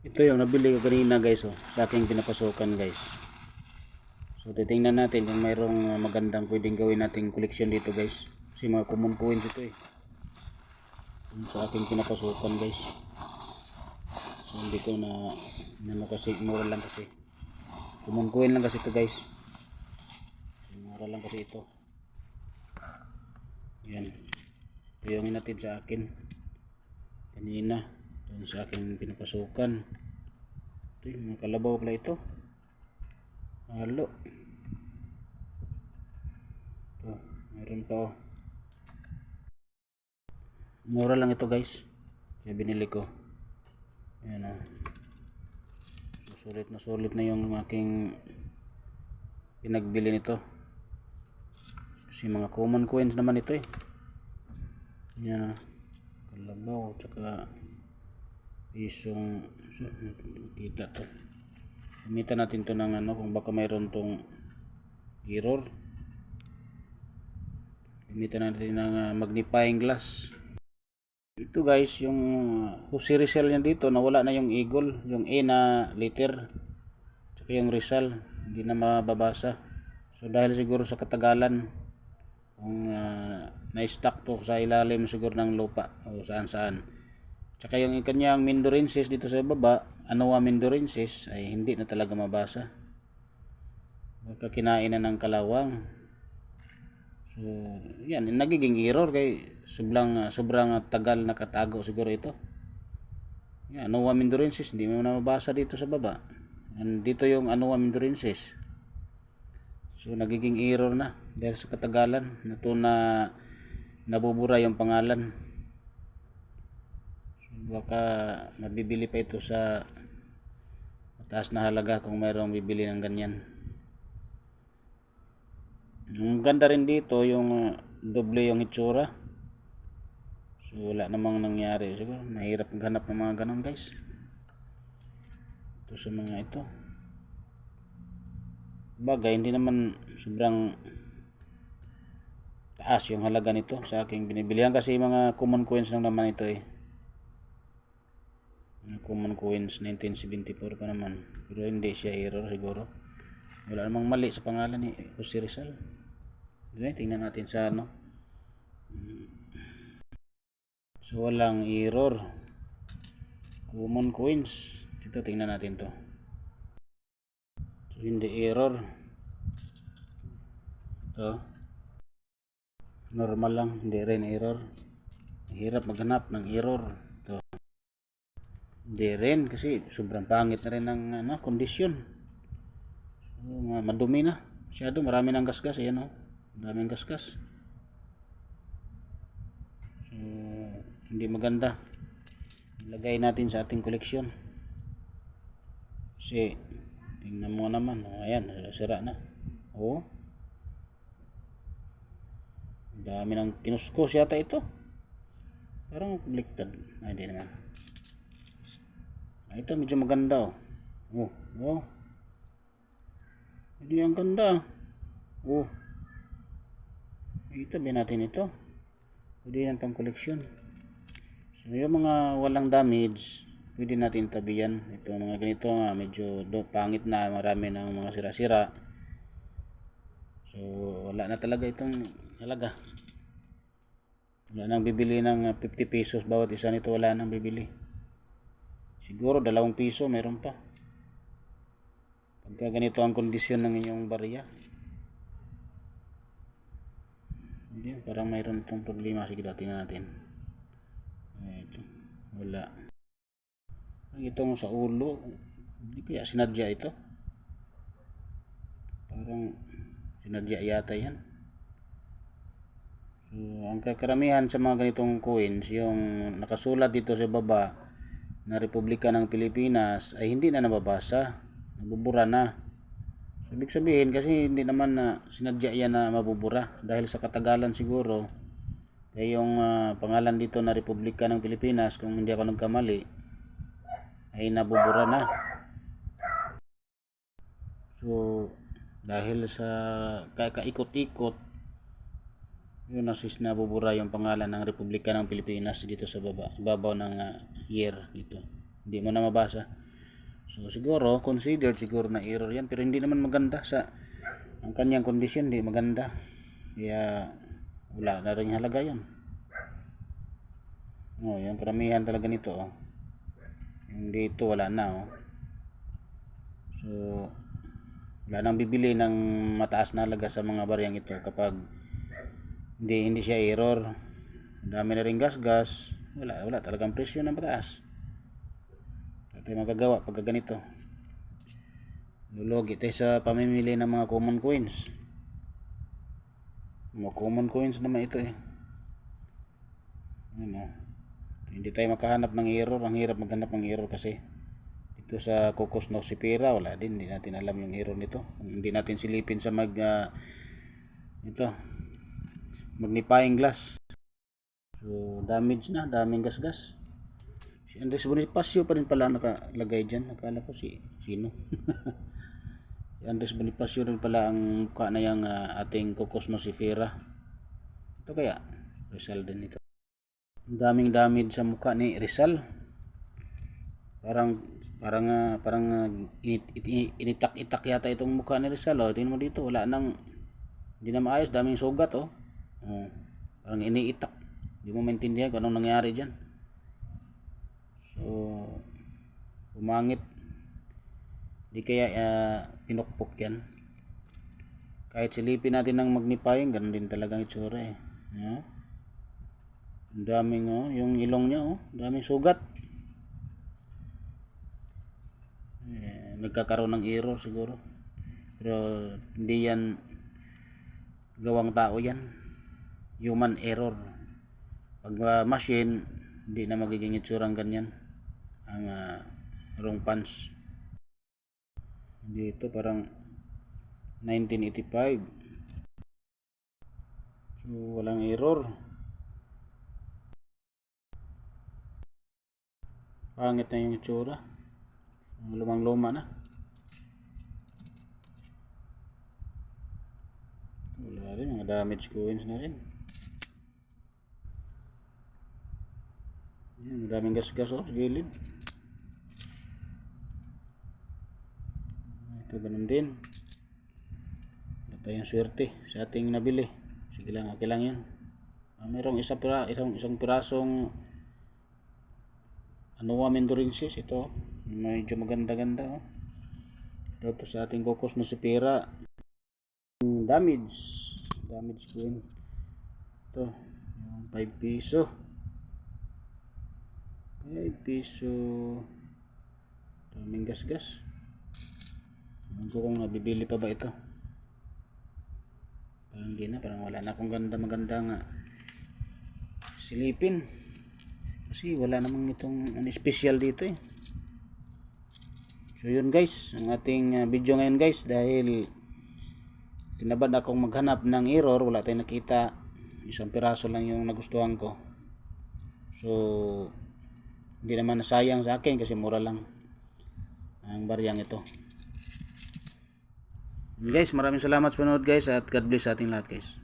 Ito yung nabili ko kanina guys, oh, sa aking pinapasukan guys. So titingnan natin kung mayroong magandang pwedeng gawin nating collection dito guys. Kasi mga common coins ito eh. Yung sa aking pinapasukan guys. So hindi ko na ano kasi mura lang kasi. Common coin lang kasi ito guys. So, mura lang kasi ito. Yan. Ito yung hinatid sa akin kanina. Doon sa aking pinapasukan. Ito yung mga kalabaw pala ito. Halo. Ito, meron pa oh. Mura lang ito guys. Kaya binili ko. Ayan oh. So, sulit na yung aking pinagbili nito. Kasi mga common coins naman ito eh. Ayan oh. Kalabaw tsaka pisong kita to. Gamitan natin to ng ano kung baka mayroon tong error. Gamitan natin ng magnifying glass. Ito guys yung Jose Rizal yan dito, nawala na yung eagle, yung A na letter tsaka yung Rizal hindi na mababasa. So dahil siguro sa katagalan kung na-stuck to sa ilalim siguro ng lupa o saan. Tsaka yung kanyang Mindorensis dito sa baba, Anoa Mindorensis ay hindi na talaga mabasa. Baka kinain na ng kalawang. So, yan, nagiging error kay sobrang tagal nakatago siguro ito. Yan, Anoa Mindorensis, hindi mo na mabasa dito sa baba. And dito yung Anoa Mindorensis. So, nagiging error na dahil sa katagalan na nabubura yung pangalan. Baka mabibili pa ito sa mataas na halaga kung mayroong bibili ng ganyan. Ang ganda rin dito yung doble yung itsura. So wala namang nangyari siguro. Mahirap maghanap ng mga ganon guys. Ito sa mga ito. Bagay hindi naman sobrang taas yung halaga nito sa aking binibilihan kasi mga common coins lang naman ito eh. Common coins 1974 pa naman, pero hindi siya error siguro, wala namang mali sa pangalan ni Jose Rizal. Tingnan natin sa ano. So walang error, common coins dito, tingnan natin to. So hindi error, ito normal lang, hindi rin error. Hirap maghanap ng error. Hindi rin kasi sobrang pangit na rin ng ano, kondisyon. So, madumi na masyado, marami ng gasgas. Ayan o, maraming gasgas. So hindi maganda, ilagay natin sa ating koleksyon kasi tingnan mo naman oh, ayan, sira na oh. Dami ng kinuskos yata ito, parang baliktad. Ay hindi naman. Ito medyo maganda oh. Oh. Hindi ang ganda. Oh. Itabi natin ito. Pwede yan pang koleksyon. So yung mga walang damage, pwede natin tabihan. Ito mga ganito nga medyo pangit na, marami ng mga sira-sira. So wala na talaga itong halaga. Wala nang bibili ng 50 pesos bawat isa nito, wala nang bibili. Siguro 2 piso meron pa pagka ganito ang kondisyon ng inyong barya. Hindi, parang mayroon itong problema. Sige, tingnan natin. Ito, wala. Itong sa ulo, hindi kaya sinadya ito, parang sinadya yata yan. So ang karamihan sa mga ganitong coins, yung nakasulat dito sa baba na Republika ng Pilipinas ay hindi na nababasa, nabubura na. So, ibig sabihin kasi hindi naman na sinadya yan na mabubura dahil sa katagalan siguro. Kaya yung pangalan dito na Republika ng Pilipinas, kung hindi ako nagkamali, ay nabubura na. So dahil sa kaikot-ikot, yun nabubura yung pangalan ng Republika ng Pilipinas dito sa ibabaw ng year dito. Hindi mo na mabasa. So siguro considered siguro na error yan, pero hindi naman maganda sa ang kanyang kondisyon, hindi maganda. Kaya wala na rin halaga yan. Yung karamihan talaga nito yung dito wala na So wala nang bibili ng mataas na halaga sa mga bariyang ito kapag hindi siya error. Dami na rin gas, wala talagang presyo na mataas. Ito yung magagawa pagka ganito. Lulugi tayo sa pamimili ng mga common coins. Mga common coins naman ito Hindi tayo makahanap ng error. Ang hirap maghanap ng error kasi ito sa Cocos Nocifera wala din, hindi natin alam yung error nito. Hindi natin silipin sa magnifying glass. So damage na, daming gasgas. Si Andres Bonifacio pa rin pala nakalagay dyan. Nakala ko sino si Andres Bonifacio rin pala ang mukha na yung ating Cocos Nocifera. Ito kaya Rizal din ito. Daming damage sa mukha ni Rizal. Parang initak-itak yata itong mukha ni Rizal. Tingnan mo dito, hindi na maayos, daming sugat parang iniitak. Hindi mo maintindihan kung anong nangyari dyan. So pumangit. Di kaya pinukpok yan. Kahit silipin natin ng magnifying, ganun din talagang itsura ang daming yung ilong niya daming sugat. Nagkakaroon ng error siguro, pero hindi yan gawang tao yan, human error. Pag machine, hindi na magiging itsurang ganyan ang wrong punch. Dito parang 1985, so walang error. Pangit na yung itsura, lumang luma na. Wala rin, mga damage coins na rin. Yan, madaming gas-gas sa gilid. Ito ganun din. Wala tayong swerte sa ating nabili. Sige lang, okay lang yan. Mayroong isang pirasong Anoa Mendorensis ito. Medyo maganda-ganda Ito sa ating Cocos Nocifera. Damage coin. Ito, yung 5 piso. 5 piso. Daming gas-gas. Kung nabibili pa ba ito? Parang hindi na, parang wala na akong maganda nga silipin. Kasi wala namang itong special dito So yun guys, ang ating video ngayon guys, dahil tinabad akong maghanap ng error, wala tayong nakita, isang piraso lang yung nagustuhan ko. So hindi naman nasayang sa akin kasi mura lang ang bariyang ito. Guys, maraming salamat sa panonood guys, at God bless sa ating lahat guys.